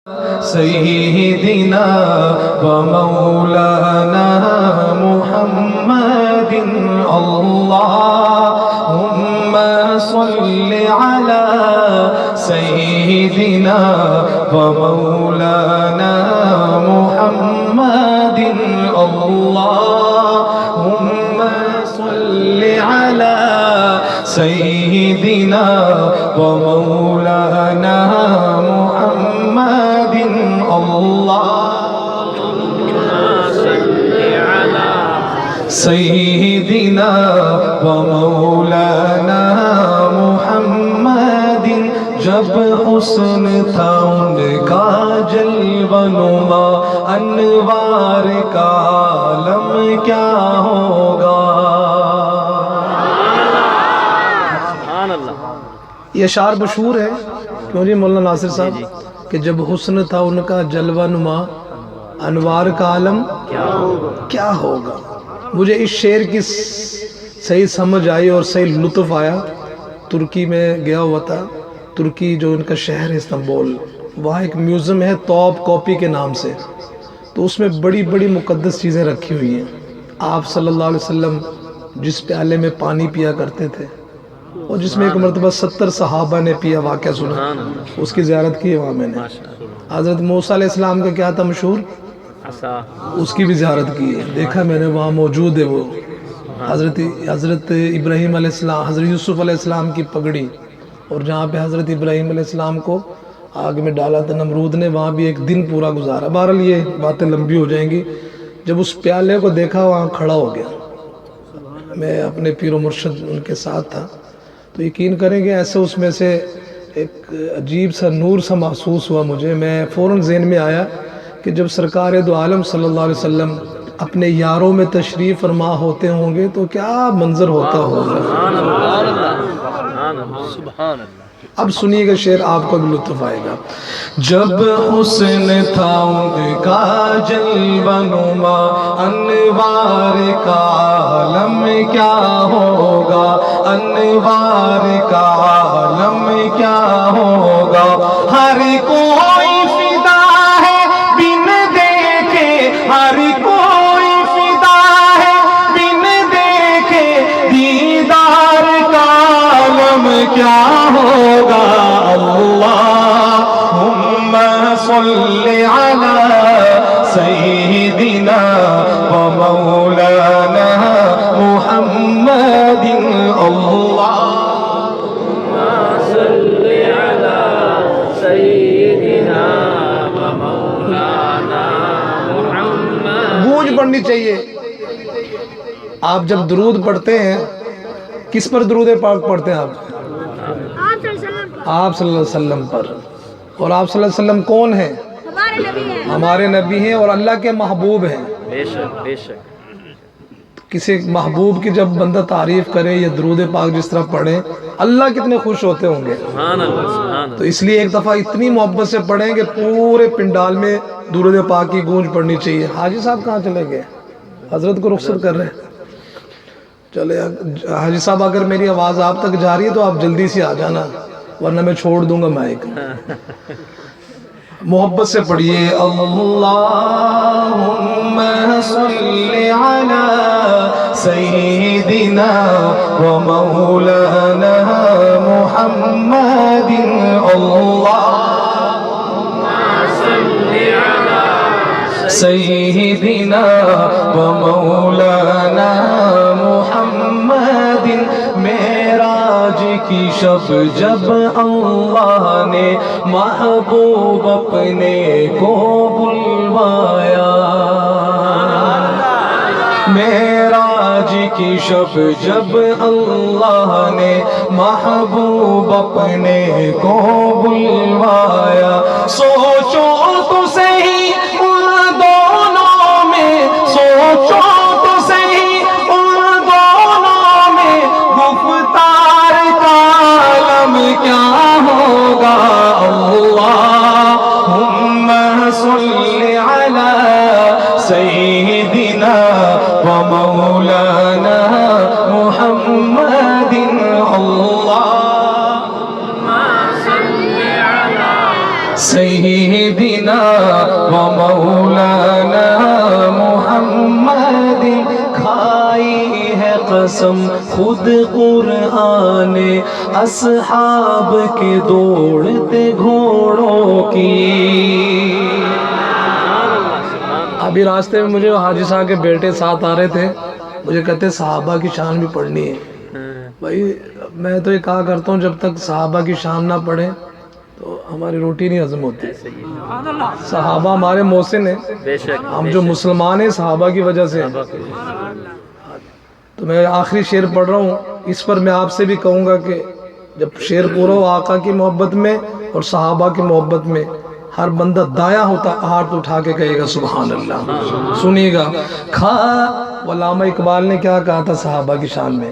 سيدنا ومولانا محمد اللهم صل على سيدنا ومولانا محمد اللهم صل على سيدنا ومولانا محمد سیدنا و مولانا محمد جب حسن تھا ان کا جلوہ نما انوار کا عالم کیا ہوگا. یہ اشعار مشہور ہے کیوں جی مولانا ناصر صاحب کہ جب حسن تھا ان کا جلوہ نما انوار کا عالم کیا ہوگا. مجھے اس شعر کی صحیح سمجھ آئی اور صحیح لطف آیا. ترکی میں گیا ہوا تھا. ترکی جو ان کا شہر ہے استنبول، وہاں ایک میوزیم ہے توپ کاپی کے نام سے. تو اس میں بڑی بڑی مقدس چیزیں رکھی ہوئی ہیں. آپ صلی اللہ علیہ وسلم جس پیالے میں پانی پیا کرتے تھے اور جس میں ایک مرتبہ 70 صحابہ نے پیا، واقعہ سنا، اس کی زیارت کی ہے وہاں میں نے. حضرت موسیٰ علیہ السلام کا کیا تھا مشہور، اس کی بھی زیارت کی ہے، دیکھا میں نے وہاں موجود ہے. وہ حضرت ابراہیم علیہ السلام، حضرت یوسف علیہ السلام کی پگڑی، اور جہاں پہ حضرت ابراہیم علیہ السلام کو آگ میں ڈالا تھا نمرود نے، وہاں بھی ایک دن پورا گزارا. بہرحال یہ باتیں لمبی ہو جائیں گی. جب اس پیالے کو دیکھا وہاں کھڑا ہو گیا. میں اپنے پیر و مرشد ان کے ساتھ تھا، تو یقین کریں گے ایسے اس میں سے ایک عجیب سا نور سا محسوس ہوا مجھے. میں فوراً ذہن میں آیا کہ جب سرکار دو عالم صلی اللہ علیہ وسلم اپنے یاروں میں تشریف فرما ہوتے ہوں گے تو کیا منظر ہوتا ہوگا. اب سنیے گا شعر، آپ کو بھی لطف آئے گا. جب حسن تھا ان کا جلوہ نما انوار کا عالم کیا ہوگا، انوار کا عالم کیا ہوگا. ہر کوئی فدا ہے بن دیکھے، ہر کوئی فدا ہے بن دیکھے، دیدار کا عالم کیا ہوگا. اللہم صل علی سیدنا و مولانا محمد اللہم صل علی سیدنا و مولانا محمد. گونج پڑھنی چاہیے. آپ جب درود پڑھتے ہیں کس پر درود پاک پڑھتے ہیں؟ آپ صلی اللہ علیہ وسلم پر. اور آپ صلی اللہ علیہ وسلم کون ہیں؟ ہمارے نبی ہیں اور اللہ کے محبوب ہیں. بے شک. کسی محبوب کی جب بندہ تعریف کرے یا درود پاک جس طرح پڑھے، اللہ کتنے خوش ہوتے ہوں گے. تو اس لیے ایک دفعہ اتنی محبت سے پڑھیں کہ پورے پنڈال میں درود پاک کی گونج پڑھنی چاہیے. حاجی صاحب کہاں چلے گئے؟ حضرت کو رخصت کر رہے ہیں. چلے حاجی صاحب، اگر میری آواز آپ تک جا رہی ہے تو آپ جلدی سے آ جانا، ورنہ میں چھوڑ دوں گا مائک. محبت سے پڑھیے. اللہم صل علی سیدنا و مولانا محمد اللہم صل علی سیدنا و مولانا محمد. معراج کی شب جب اللہ نے محبوب اپنے کو بلوایا، معراج کی شب جب اللہ نے محبوب اپنے کو بلوایا. سوچو تو صحیح ان دونوں میں، سوچو تو صحیح ان دونوں میں، گفتار کا عالم کیا ہوگا. اللہم صل علی سیدنا و مولانا محمد اللہم صل علی سیدنا سیدنا و مولانا محمد کھائی ہے قسم خود قرآن اصحاب کے دوڑتے گھوڑوں کی۔ ابھی راستے میں مجھے حاجی صاحب کے بیٹے ساتھ آ رہے تھے، مجھے کہتے صحابہ کی شان بھی پڑھنی ہے۔ بھائی میں تو یہ کہا کرتا ہوں جب تک صحابہ کی شان نہ پڑھیں تو ہماری روٹی نہیں ہضم ہوتی۔ صحابہ ہمارے محسن ہیں، ہم جو مسلمان ہیں صحابہ کی وجہ سے ہیں۔ تو میں آخری شعر پڑھ رہا ہوں، اس پر میں آپ سے بھی کہوں گا کہ جب شعر پورا ہو آقا کی محبت میں اور صحابہ کی محبت میں، ہر بندہ دایاں ہوتا ہاتھ اٹھا کے کہے گا سبحان اللہ۔ سنیے گا، علامہ اقبال نے کیا کہا تھا صحابہ کی شان میں،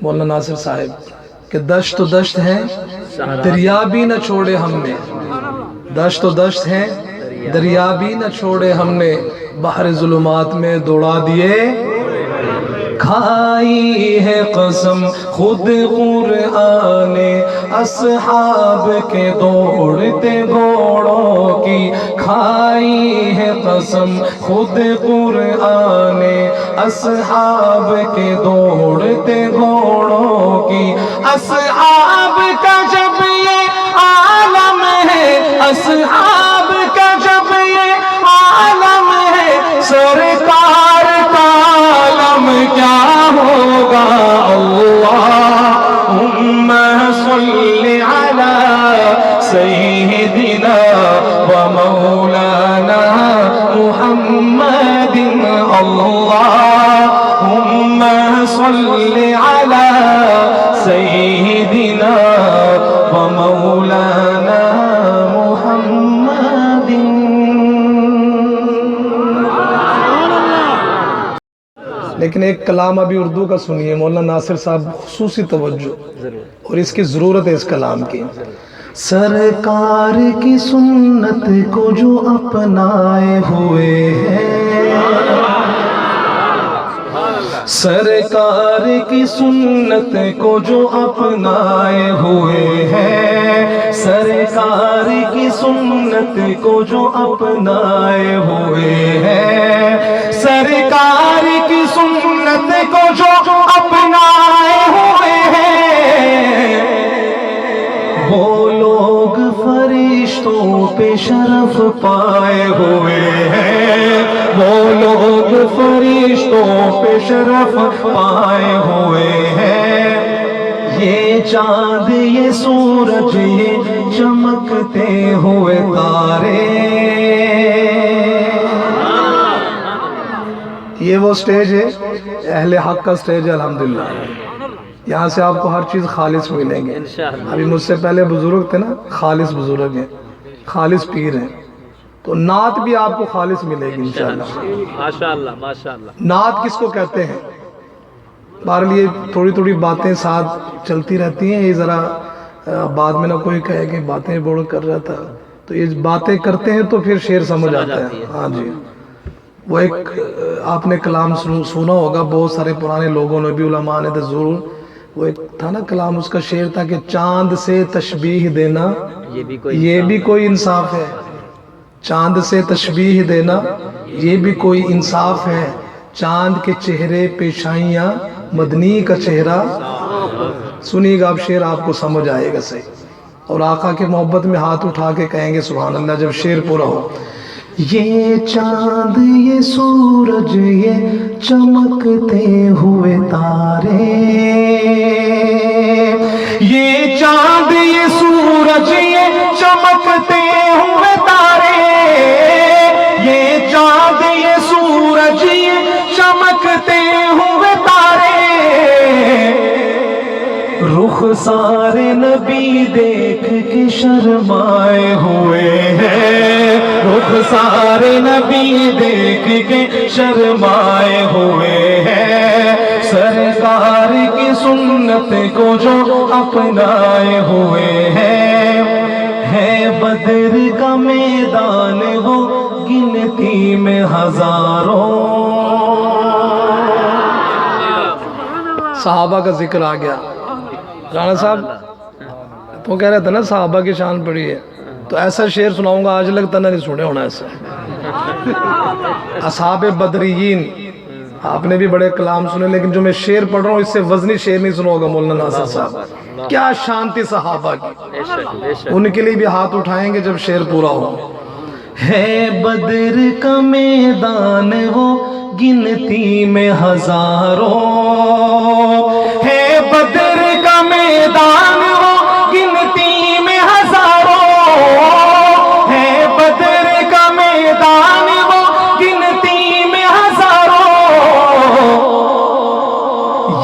مولانا ناصر صاحب، کہ دشت و دشت ہیں دریا بھی نہ چھوڑے ہم نے، دشت و دشت ہیں دریا بھی نہ چھوڑے ہم نے، بحر ظلمات میں دوڑا دیے، کھائی ہے قسم خود قرآن اصحاب کے دوڑتے گھوڑوں کی، کھائی ہے قسم خود قرآن اصحاب کے دوڑتے گھوڑوں کی۔ اصحاب کا جب یہ عالم ہے، اصحاب کا جب یہ عالم ہے، سرکار کا عالم کیا ہوگا۔ اللہم صلی علی سیدنا و مولانا محمد، اللہم صلی علی سیدنا و مولانا محمد۔ لیکن ایک کلام ابھی اردو کا سنیے، مولانا ناصر صاحب خصوصی توجہ، اور اس کی ضرورت ہے اس کلام کی۔ سرکار کی سنت کو جو اپنائے ہوئے ہیں، سرکار کی سنت کو جو اپنائے ہوئے ہیں، سرکار کی سنت کو جو اپنائے ہوئے ہیں، سرکار کی سنت کو جو اپنائے ہوئے ہیں، وہ لوگ فرشتوں پہ شرف پائے ہوئے ہیں، وہ لوگ فرشتوں پہ شرف پائے ہوئے ہیں۔ یہ چاند یہ سورج یہ چمکتے ہوئے تارے، یہ وہ سٹیج ہے اہل حق کا سٹیج ہے الحمدللہ۔ یہاں سے آپ کو ہر چیز خالص ملیں گے۔ ابھی مجھ سے پہلے بزرگ تھے نا، خالص بزرگ ہیں، خالص پیر ہیں، تو نعت بھی آپ کو خالص ملے گی انشاءاللہ۔ ماشاءاللہ ماشاءاللہ۔ نعت کس کو کہتے ہیں؟ بہرحال یہ تھوڑی تھوڑی باتیں ساتھ چلتی رہتی ہیں، یہ ذرا بعد میں نہ کوئی کہے کہ باتیں بوڑھ کر رہا تھا، تو یہ باتیں کرتے ہیں تو پھر شعر سمجھ آتا ہے۔ ہاں جی، وہ ایک آپ نے کلام سنا ہوگا، بہت سارے پرانے لوگوں نے بھی، علماء نے تو ضرور، وہ ایک تھا نا کلام، اس کا شعر تھا کہ چاند سے تشبیہ دینا یہ بھی کوئی انصاف ہے، چاند سے تشبیہ دینا یہ بھی کوئی انصاف ہے، چاند کے چہرے پیشائیاں مدنی کا چہرہ۔ سنیے گا آپ شعر، آپ کو سمجھ آئے گا صحیح، اور آقا کے محبت میں ہاتھ اٹھا کے کہیں گے سبحان اللہ جب شعر پورا ہو۔ یہ چاند یہ سورج یہ چمکتے ہوئے تارے، یہ چاند یہ سورج یہ چمکتے ہوئے تارے، یہ چاند یہ سورج یہ چمکتے ہوئے تارے، رخسار نبی دیکھ کے شرمائے ہوئے ہیں، رخسار نبی دیکھ کے شرمائے ہوئے ہیں، سرکار کی سنت کو جو اپنائے ہوئے ہیں، ہے بدر کا میدان وہ گنتی میں ہزاروں۔ صحابہ کا ذکر آ گیا، رانا صاحب تو کہہ رہے تھے نا صحابہ کی شان پڑی ہے، تو ایسا شعر سناؤں گا آج لگتا نہ نہیں سنے ہونا ایسا. اصحاب بدریین آپ نے بھی بڑے کلام سنے، لیکن جو میں شعر پڑھ رہا ہوں اس سے وزنی شعر نہیں سنا ہوگا مولانا ناصر صاحب. کیا شان تھی صحابہ کی، ان کے لیے بھی ہاتھ اٹھائیں گے جب شعر پورا ہو. ہے بدر کا میدان وہ گنتی میں ہزاروں، ہے بدر کا میدان وہ گنتی میں ہزاروں، ہے بدر کا میدان وہ گنتی میں ہزاروں.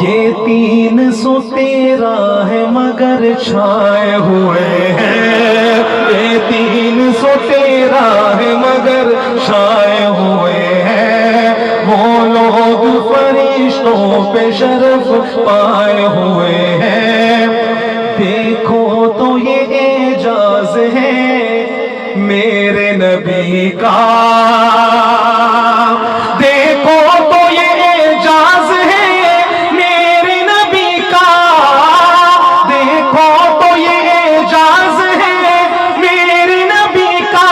یہ 313 ہے مگر چھائے ہوئے ہیں، یہ 313 ہے مگر چھائے ہوئے ہیں. وہ لوگ فرشتوں پہ شرف پائے ہوئے ہیں. دیکھو تو یہ اعجاز ہے میرے نبی کا، دیکھو تو یہ اعجاز ہے میرے نبی کا، دیکھو تو یہ اعجاز ہے میرے نبی کا.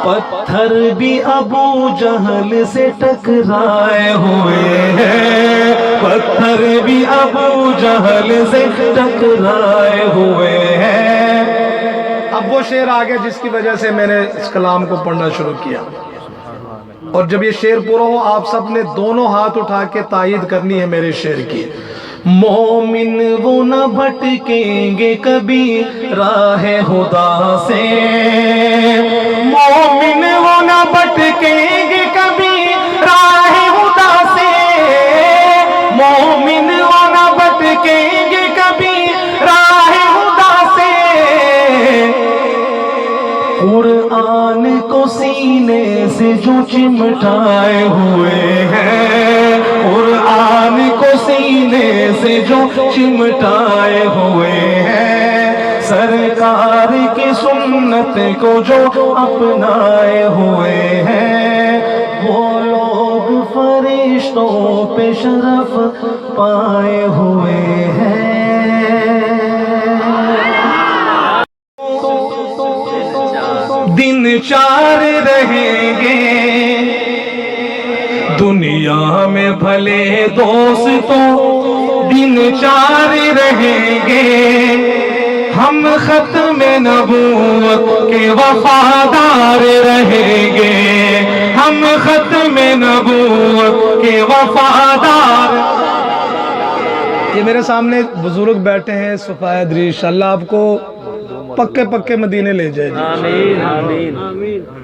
پتھر بھی ابو جہل سے ٹکرائے ہوئے ہیں، پتھر بھی ابو جہل سے ٹکرائے ہوئے ہیں. اب وہ شعر آ گیا جس کی وجہ سے میں نے اس کلام کو پڑھنا شروع کیا. اور جب یہ شعر پورا ہو آپ سب نے دونوں ہاتھ اٹھا کے تائید کرنی ہے میرے شعر کی. مومن وہ نہ بھٹکیں گے کبھی راہ خدا سے، مومن وہ نہ بھٹکیں گے کبھی راہ خدا سے، مومن وہ نہ بھٹکیں گے کبھی راہ خدا سے. قرآن کو سینے سے جو چمٹائے ہوئے ہیں، قرآن کو سینے سے جو چمٹائے ہوئے ہیں، سرکار کی سنت کو جو اپنائے ہوئے ہیں، وہ لوگ فرشتوں پہ شرف پائے ہوئے ہیں. دن 4 رہیں گے دنیا میں بھلے دوستوں، دن 4 رہیں گے، ہم ختم نبوت کے وفادار رہیں گے، ہم ختم نبوت کے وفادار. یہ میرے سامنے بزرگ بیٹھے ہیں صفائے ادریس، اللہ آپ کو پکے پکے مدینے لے جائے. آمین آمین.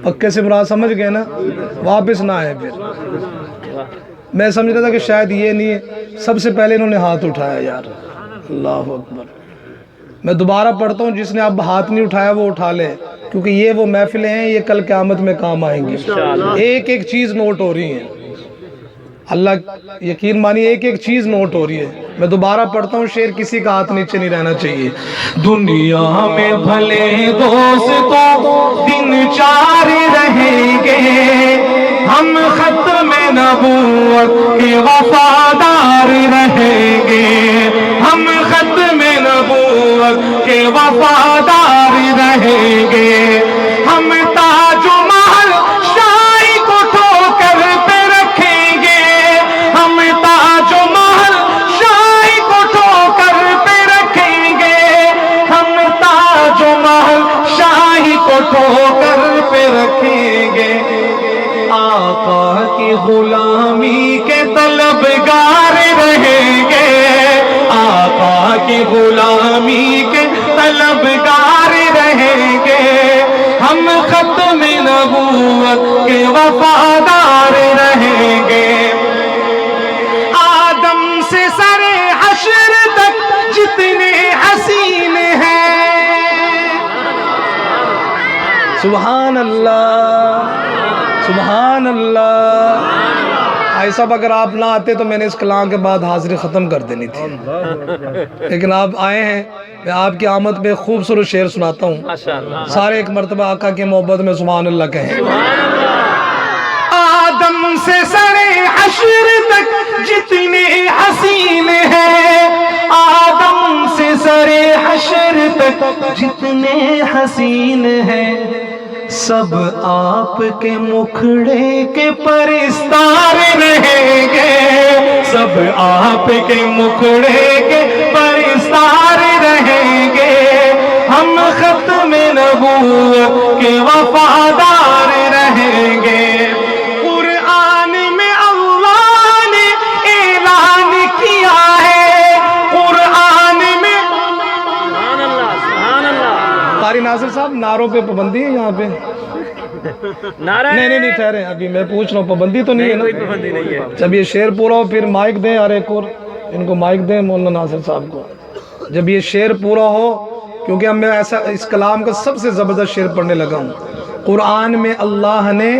پکے سے مراد سمجھ گئے نا، واپس نہ آئے. پھر میں سمجھ رہا تھا کہ شاید یہ نہیں ہے، سب سے پہلے انہوں نے ہاتھ اٹھایا. یار اللہ اکبر. میں دوبارہ پڑھتا ہوں، جس نے اب ہاتھ نہیں اٹھایا وہ اٹھا لے، کیونکہ یہ وہ محفلیں ہیں یہ کل قیامت میں کام آئیں گی. ایک ایک چیز نوٹ ہو رہی ہے، اللہ یقین مانی ایک ایک چیز نوٹ ہو رہی ہے. میں دوبارہ پڑھتا ہوں شعر، کسی کا ہاتھ نیچے نہیں رہنا چاہیے. دنیا میں بھلے دوستوں دن 4 رہیں گے، ہم ختم نبوت کے وفادار رہیں گے، ہم ختم نبوت کے وفادار رہیں گے. ہم تاج و محل شاہی کو ٹھوکر پہ رکھیں گے، ہم تاج و محل شاہی کو ٹھوکر پہ رکھیں گے، ہم تاج و محل شاہی کو ٹھوکر پہ رکھیں گے. آقا کی غلامی کے طلبگار رہیں گے، آقا کی غلامی کے طلبگار رہیں گے، ہم ختم نبوت کے وفادار رہیں گے. آدم سے سر حشر تک جتنے حسین ہیں، سبحان اللہ سبحان اللہ. بھائی صاحب اگر آپ نہ آتے تو میں نے اس کلام کے بعد حاضری ختم کر دینی تھی، لیکن آپ آئے ہیں. میں آپ کی آمد پہ خوبصورت شعر سناتا ہوں، سارے ایک مرتبہ آقا کی محبت میں سبحان اللہ کہیں. آدم سے سرے حشر تک جتنے حسین ہیں، آدم سے سرے حشر تک جتنے حسین ہیں، سب آپ کے مکھڑے کے پرستار رہیں گے، سب آپ کے مکھڑے کے پرستار رہیں گے، ہم ختم نبوت کے وفادار رہیں گے۔ قرآن میں اللہ نے اعلان کیا ہے، قرآن میں سبحان اللہ سبحان اللہ۔ قاری ناصر صاحب نعروں پہ پابندی ہے یہاں پہ؟ نعرہ نہیں ٹھہرے، ابھی میں پوچھ رہا ہوں، پابندی تو نہیں ہے کوئی نا؟ پابندی نہیں ہے۔ جب یہ شعر پورا ہو پھر مائک دیں، اور ایک اور ان کو مائک دیں مولانا ناصر صاحب کو، جب یہ شعر پورا ہو، کیونکہ اب میں ایسا اس کلام کا سب سے زبردست شعر پڑھنے لگا ہوں۔ قرآن میں اللہ نے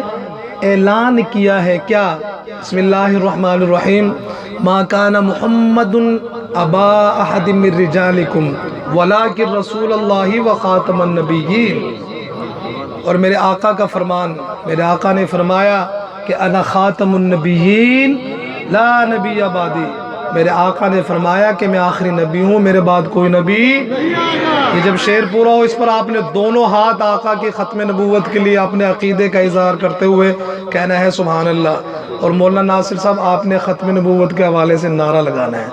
اعلان کیا ہے کیا؟ بسم اللہ الرحمن الرحیم، ما کان محمد ابا احد من رجالکم ولکن رسول اللہ وخاتم النبیین۔ اور میرے آقا کا فرمان، میرے آقا نے فرمایا کہ انا خاتم النبیین لا نبی بعدی، میرے آقا نے فرمایا کہ میں آخری نبی ہوں، میرے بعد کوئی نبی۔ یہ جب شعر پورا ہو، اس پر آپ نے دونوں ہاتھ آقا کی ختم نبوت کے لیے اپنے عقیدے کا اظہار کرتے ہوئے کہنا ہے سبحان اللہ، اور مولانا ناصر صاحب آپ نے ختم نبوت کے حوالے سے نعرہ لگانا ہے۔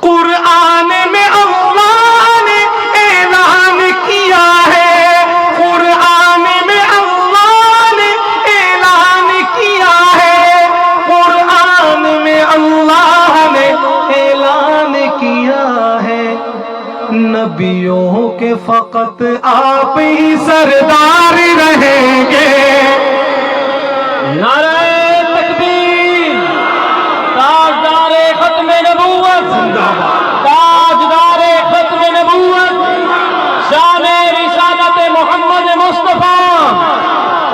قرآن میں اللہ نے اعلان کیا ہے، قرآن میں اللہ نے اعلان کیا ہے، قرآن میں اللہ نے اعلان کیا ہے، نبیوں کے فقط آپ ہی سردار رہیں گے۔ نعرہ تکبیر، تاجدار ختم نبوت، تاجدار ختم نبوت، شان رسالت محمد مصطفیٰ،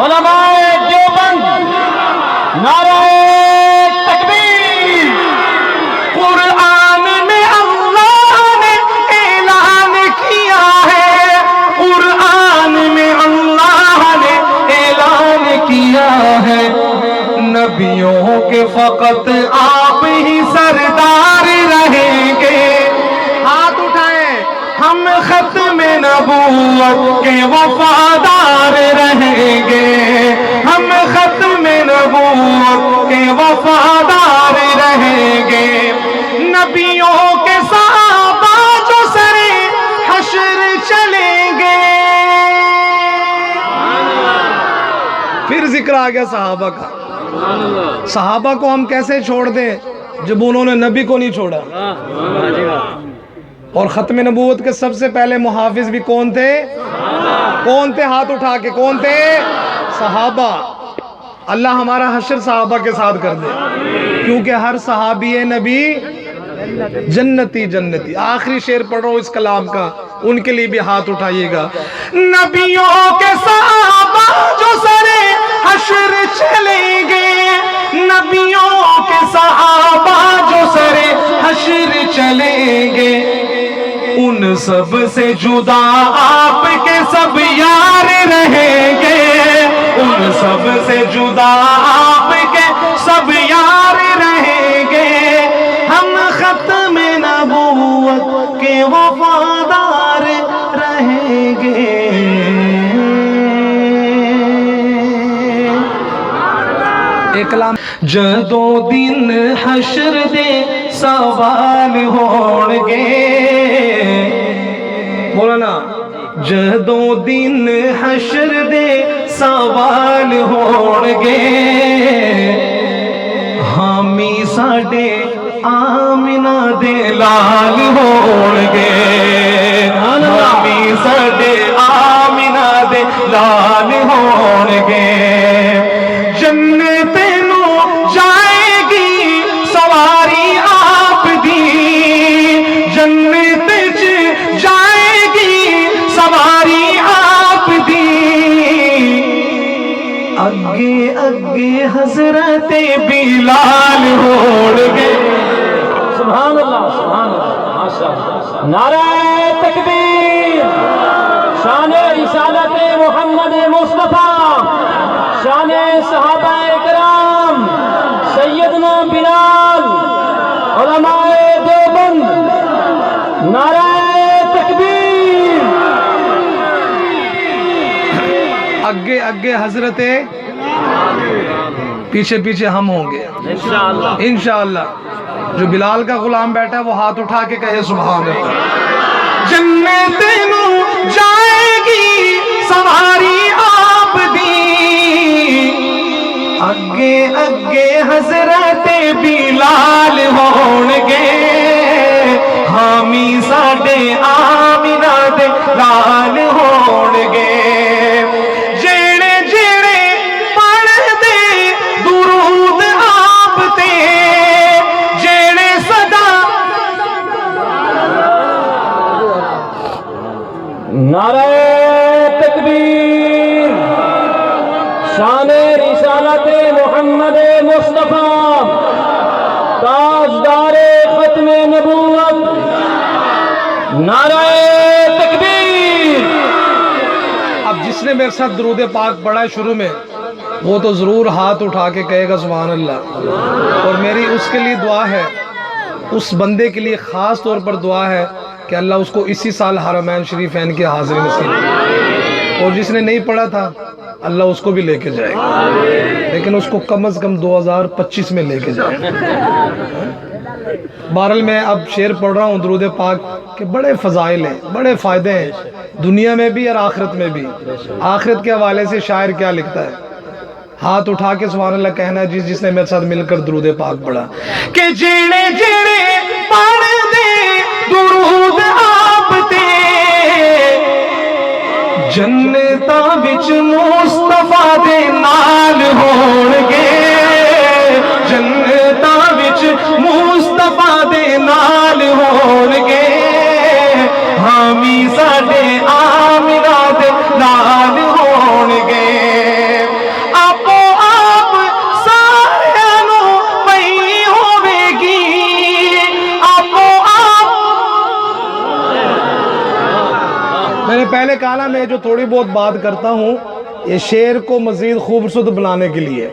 علماء دیوبند، نعرہ تکبیر۔ قرآن میں اللہ نے اعلان کیا ہے، قرآن میں اللہ نے اعلان کیا ہے، نبیوں کے فقط آپ ہی سردار رہیں گے۔ ہاتھ اٹھائیں، ہم ختم نبوت کے وفادار رہیں گے، ہم ختم نبوت کے وفادار رہیں گے، نبیوں کے صحابہ جو سرے حشر چلیں گے۔ پھر ذکر آ گیا صحابہ کا، سبحان اللہ۔ صحابہ کو ہم کیسے چھوڑ دیں جب انہوں نے نبی کو نہیں چھوڑا؟ واہ جی واہ۔ اور ختم نبوت کے سب سے پہلے محافظ بھی کون تھے؟ کون تھے؟ ہاتھ اٹھا کے کون تھے؟ صحابہ۔ اللہ ہمارا حشر صحابہ کے ساتھ کر دے، کیونکہ ہر صحابی نبی جنتی جنتی۔ آخری شعر پڑھ رہا ہوں اس کلام کا، ان کے لیے بھی ہاتھ اٹھائیے گا۔ نبیوں کے صحابہ جو سرے حشر چلیں گے، نبیوں کے صحابہ جو سرے حشر چلیں گے، ان سب سے جدا آپ کے سب یار رہیں گے، ان سب سے جدا آپ کے سب یار رہیں گے، ہم ختم نبوت کے وفادار رہیں گے۔ ایک کلام، جدوں دن حشر دے سوال ہون گے، مولانا، جدوں دن حشر دے سوال ہون گے، حامی ساڈے آمنہ دے لال ہون گے، حامی ساڈے آمنہ دے لال ہون گے، جنت نو جائے گی سواری آپ دی، جنت چ جائے گی سواری آپ دی، اگے اگے حضرت بلال ہون گے۔ سبحان اللہ سبحان اللہ ماشاءاللہ۔ نعرہ تکبیر، شان رسالت محمد مصطفیٰ، شان صحابہ کرام، اگے اگے حضرت پیچھے پیچھے ہم ہوں گے انشاءاللہ. جو بلال کا غلام بیٹھا ہے وہ ہاتھ اٹھا کے کہے سبحان اللہ. جنت نو جائے گی سواری آپ دی اگے اگے حضرت بلال ہون گے حامی ساڈے آمینہ دے لال ہون گے جیڑے جیڑے پڑھ دے درود آپ تے جیڑے صدا نعرہ تکبیر شان رسالت محمد مصطفیٰ تاجدار ختم نبوت نعرہ تکبیر. اب جس نے میرے ساتھ درود پاک پڑھا ہے شروع میں وہ تو ضرور ہاتھ اٹھا کے کہے گا سبحان اللہ. اور میری اس کے لیے دعا ہے, اس بندے کے لیے خاص طور پر دعا ہے کہ اللہ اس کو اسی سال حرمین شریفین کی حاضری نصیب, اور جس نے نہیں پڑھا تھا اللہ اس کو بھی لے کے جائے گا, لیکن اس کو کم از کم 2025 میں لے کے جائے. بہرحال میں اب شعر پڑھ رہا ہوں درود پاک کے بڑے فضائل ہیں, بڑے فائدے ہیں دنیا میں بھی اور آخرت میں بھی. آخرت کے حوالے سے شاعر کیا لکھتا ہے, ہاتھ اٹھا کے سبحان اللہ کہنا ہے جس نے میرے ساتھ مل کر درود پاک پڑھا کہ جیڑے جیڑے پڑھ دے درود آپ تے جنتاں وچ مصطفیٰ دے نال ہون گے جنتاں وچ مصطفیٰ دے نال ہون گے حامی ساڈے آمینہ دے نال ہون گے آپو آپ ساریاں نوں پئی ہوے گی آپو آپ. میں نے پہلے کہا نا میں جو تھوڑی بہت بات کرتا ہوں یہ شعر کو مزید خوبصورت بنانے کے لیے.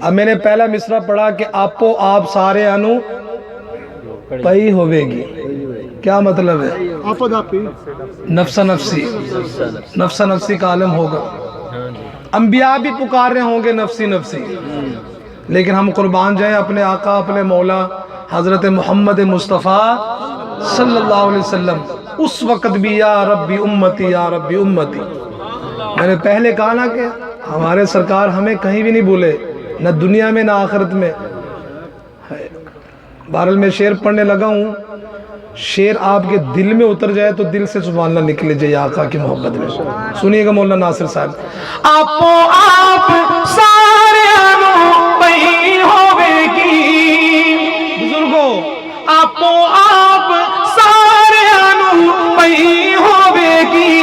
اب میں نے پہلا مصرع پڑھا کہ آپو آپ سارے انو پئی ہوے گی, کیا مطلب ہے؟ نفسا نفسی, نفسا نفسی کا عالم ہوگا. انبیاء بھی پکار رہے ہوں گے نفسی نفسی, لیکن ہم قربان جائیں اپنے آقا اپنے مولا حضرت محمد مصطفیٰ صلی اللہ علیہ وسلم. اس وقت بھی یا ربی امتی یا ربی امتی. میں نے پہلے کہا نا کہ ہمارے سرکار ہمیں کہیں بھی نہیں بھولے, نہ دنیا میں نہ آخرت میں. بہرحال میں شعر پڑھنے لگا ہوں, شعر آپ کے دل میں اتر جائے تو دل سے سبحان اللہ نکلے جائے آقا کی محبت میں. سنیے گا مولانا ناصر صاحب. آپو آپ سارے انو پئی ہوے گی بزرگو آپو آپ سارے انو پئی ہوے گی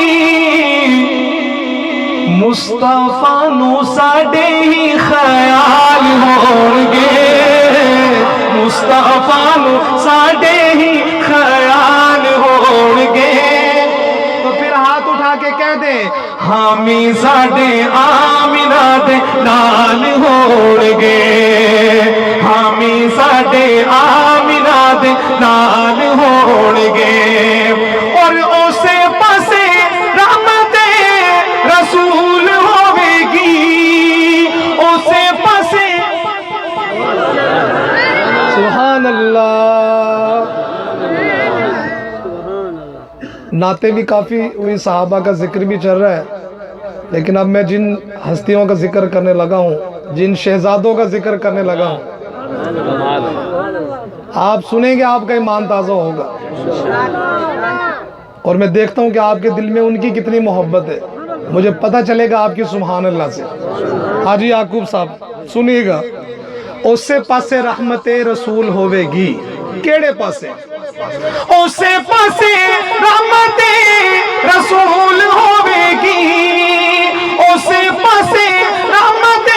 مصطفیٰ نو ساڈے ہی خیال ہون گے مصطفیٰ نو ساڈے ہی خیال ہون گے. تو پھر ہاتھ اٹھا کے کہہ دے حامی ساڈے آمینہ دے نال ہون گے حامی ساڈے آمینہ دے نال ہون گے. اور اسے پاسے رحمت رسول ہوے گی اسے پاسے سبحان اللہ. نعتیں بھی کافی ہوئی, صحابہ کا ذکر بھی چل رہا ہے, لیکن اب میں جن ہستیوں کا ذکر کرنے لگا ہوں, جن شہزادوں کا ذکر کرنے لگا ہوں, آپ سنیں گے آپ کا ایمان تازہ ہوگا. اور میں دیکھتا ہوں کہ آپ کے دل میں ان کی کتنی محبت ہے, مجھے پتہ چلے گا آپ کی سبحان اللہ سے. حاجی یعقوب صاحب سنیے گا. اسے پاسے رحمت رسول ہوے گی, کیڑے پاسے؟ اسے پاسے رحمت رسول ہوے گی اسے پاسے رحمت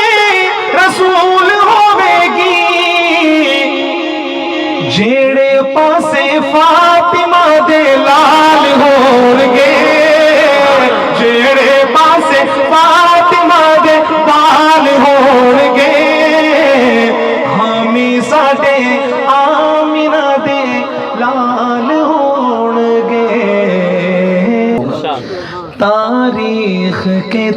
رسول ہوے گی جیڑے پاسے فاطمہ دے لال ہون گے جیڑے پاسے فاطمہ دے لال ہون گے حامی ساڈے آمینہ دے لال ہون گے. تاریخ کے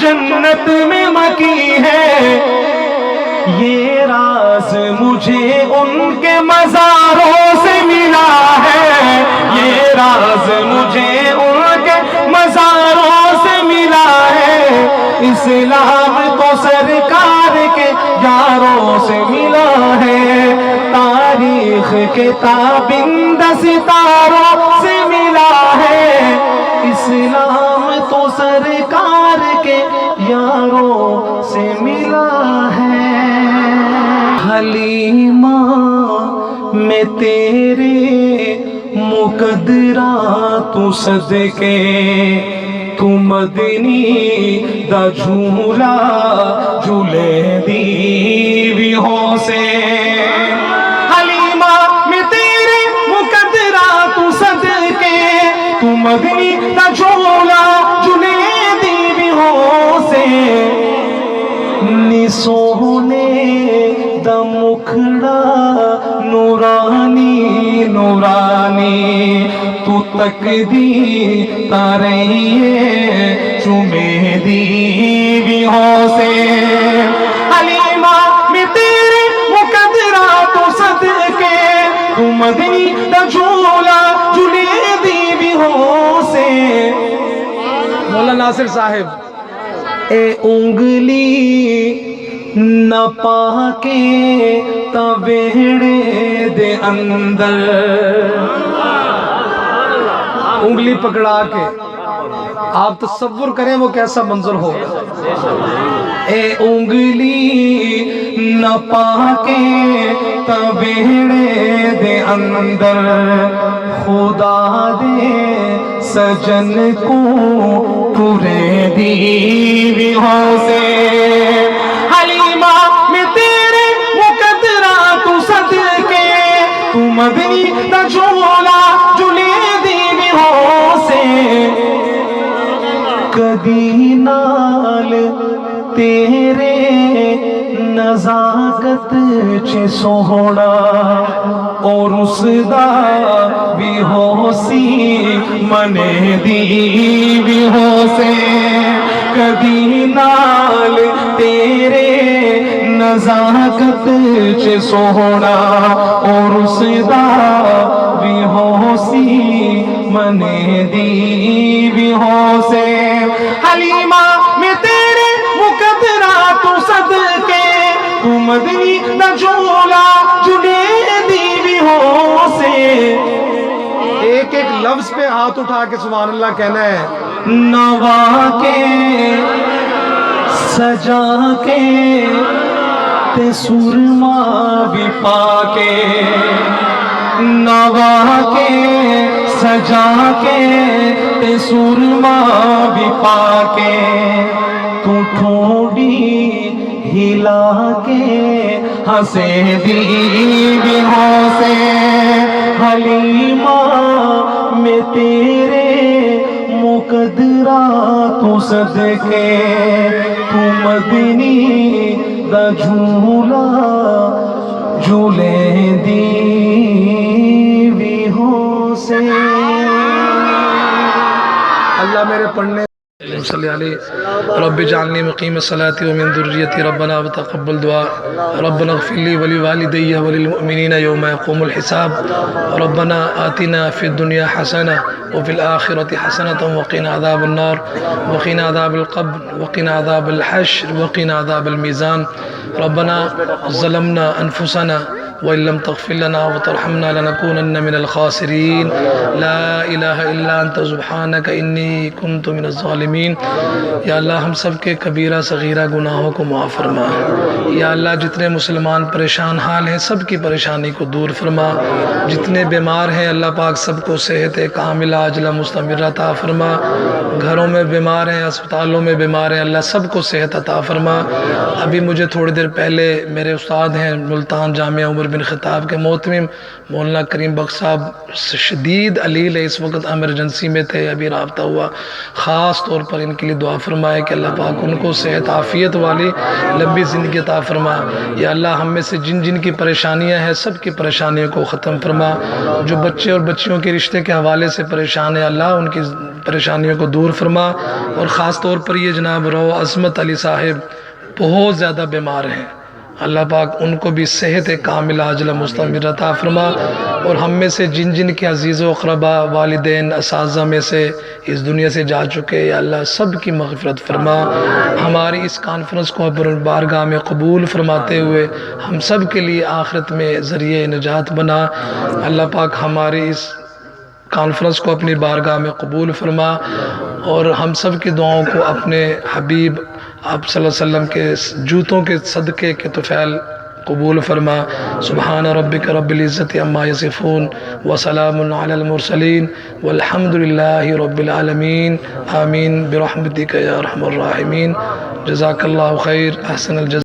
جنت میں مکی ہے، یہ راز مجھے ان کے مزاروں سے ملا ہے، یہ راز مجھے ان کے مزاروں سے ملا ہے، اسلام تو سرکار کے یاروں سے ملا ہے، تاریخ کے تابندہ ستاروں سے ملا ہے، اسلام تو سرکار کے یاروں سے ملا ہے۔ حلیمہ میں تیرے مقدرات صدقے، تو مدنی دا جھولا جھولے دی ہو سے، حلیمہ میں تیرے مقدرات صدقے، تو مدنی دا جھولا جھولے دی ہو سے، نی سونے دا مکھڑا نورانی نورانی، تو تک دی تارے چومے دی ہو سے، حلیمہ میں تیرے مقدرات صدقے، تو مدنی دا جھولا جھولے دی ہو سے، مولانا ناصر صاحب اے انگلی نہ پاکے تبیڑے دے اندر، انگلی پکڑا کے آپ تصور کریں وہ کیسا منظر ہوگا۔ اے انگلی نہ پاکے تبیڑے دے اندر، خدا دے سجن کو پورے دی ہو سے، حلیمہ میں تیرے مقدرات صدقے، تو مدنی دا جھولا جھولے دی ہو سے، کدی نال تیرے نزاکت چھ سوڑا، اور اس دا بھی ہو سی منے دی بھی ہو سے، کدی نال تیرے نزاکت چھ سوڑا، اور اس دا بھی ہو سی منے دی بھی ہو سے، حلیمہ میں تیرے مقدرات صدقے، تو مدنی دا جھولا جھولے دی ہو سے، ایک ایک لفظ پہ ہاتھ اٹھا کے سبحان اللہ کہنا ہے۔ نوا کے سجا کے تے سرما بھی پا کے، نوا کے سجا کے تے سرما بھی پا کے، تو ٹھوڑی ہلا کے ہنسے دی بھی ہو سے، حلیمہ میں تیرے مقدرات صدقے، تو مدنی دا جھولا جھولے دی بھی ہو سے۔ اللہ میرے پڑھنے صلی علیہ رب جعلنی مقیم الصلاة ومن ذریتی ربنا وتقبل دعا ربنا اغفر لی ولوالدی وللمؤمنین یوم یقوم الحساب ربنا آتنا فی الدنیا حسنہ وفی الآخرة حسنة وقنا عذاب النار وقنا عذاب القبر وقنا عذاب الحشر وقنا عذاب الميزان ربنا ظلمنا انفسنا وإن لم تغفر لنا وترحمنا لنكونن من الخاسرين لا الہ الا انت سبحانک انی کنت من الظالمین۔ یا اللہ ہم سب کے کبیرہ صغیرہ گناہوں کو معاف فرما، یا اللہ جتنے مسلمان پریشان حال ہیں سب کی پریشانی کو دور فرما، جتنے بیمار ہیں اللہ پاک سب کو صحت کاملہ عاجلہ مستمرہ عطا فرما، گھروں میں بیمار ہیں اسپتالوں میں بیمار ہیں اللہ سب کو صحت عطا فرما۔ ابھی مجھے تھوڑی دیر پہلے میرے استاد ہیں ملتان جامعہ عمر بن خطاب کے محتمم مولانا کریم بخش صاحب شدید علیل ہے، اس وقت ایمرجنسی میں تھے، ابھی رابطہ ہوا، خاص طور پر ان کے لیے دعا فرمائے کہ اللہ پاک ان کو صحت عافیت والی لمبی زندگی عطا فرما۔ یا اللہ ہم میں سے جن جن کی پریشانیاں ہیں سب کی پریشانیوں کو ختم فرما، جو بچے اور بچیوں کے رشتے کے حوالے سے پریشان ہیں اللہ ان کی پریشانیوں کو دور فرما، اور خاص طور پر یہ جناب رو عظمت علی صاحب بہت زیادہ بیمار ہیں، اللہ پاک ان کو بھی صحت کاملہ عاجلہ مستمر عطا فرما، اور ہم میں سے جن جن کے عزیز و اقربا والدین اساتذہ میں سے اس دنیا سے جا چکے، یا اللہ سب کی مغفرت فرما، ہماری اس کانفرنس کو اپنے بارگاہ میں قبول فرماتے ہوئے ہم سب کے لیے آخرت میں ذریعہ نجات بنا۔ اللہ پاک ہماری اس کانفرنس کو اپنی بارگاہ میں قبول فرما، اور ہم سب کی دعاؤں کو اپنے حبیب آپ صلی اللہ علیہ وسلم کے جوتوں کے صدقے کے طفیل قبول فرما۔ سبحان ربک رب العزت عما یصفون وسلام علی المرسلین والحمد للہ رب العالمین، آمین برحمتک یا ارحم الراحمین۔ جزاک اللہ خیر، احسن الجزاء۔